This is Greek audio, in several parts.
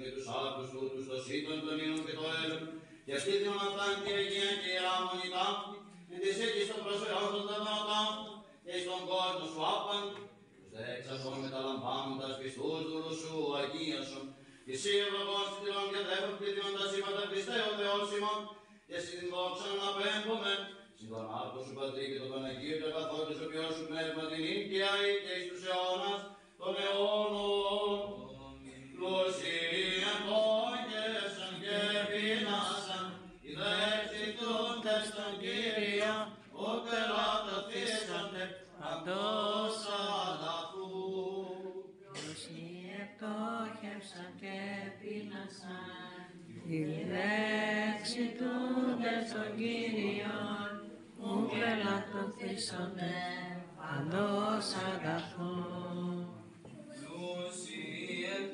και τους άκρους τούτους το σύντον των ήλων και το έλων, και αστήθιον αυτάν και Αγία και Ιεράμονη ταύτη, εν της έκης των προσφερών των ταύτων, και εις τον κόσμο σου άπαν, τους δε εξαφών μεταλαμβάνοντας πιστούς δούλους σου αγίασον, και εσύ ευλογός τυλών και δέφων κτήτιον τα σύμπαντα Χριστέ ο Θεός ημών, και συν την δόξαν απέμπομεν, συν τον άρτο σου Πατρί και τον Παναγίου και καθόντες ο Υιός σου πνεύμα την ίγκαια και εις τους αιώνας των αιώνων. Πλουσίαν πόγεσαν και πεινάσαν, οι δεξιτούντες των Κύριων, ο πελατωθήσαντε παντός αγαθού. Πλούσιοι πτώχευσαν και πεινάσαν, οι δεξιτούντες των Κύριων, ο πελατωθήσαντε παντός αγαθού.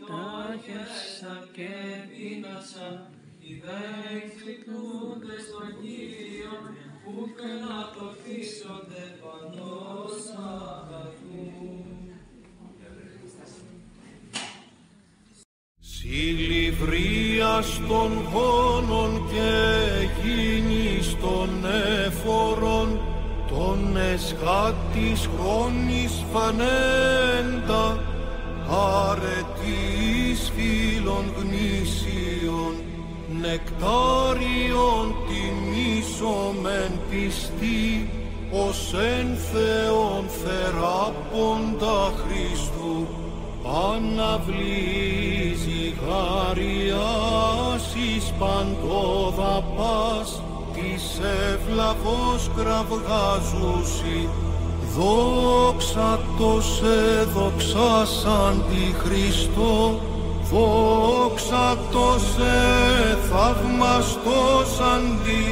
Πτώχευσαν και πείνασαν, οι δεξιτούντες των Κύριων, που πελατωθήσονται παντός αγαθού. Συλληβρίας των πόνων και γίνης των έφορων, των εσχάτης χρόνης φανέντα, αρετής φίλων γνήσιων, νεκτάριον τιμήσομεν πιστή, ως εν Θεόν θεράποντα Χριστού, αναβλύζει χαριάς εις παντόδαπας, της ευλαβώς κραυγάζουσι, δόξα το σε δοξάσαν τη Χριστό, δόξα το σε θαυμαστός αντί,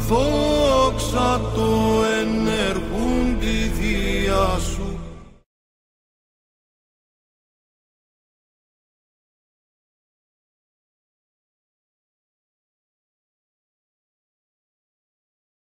δόξα το ενεργό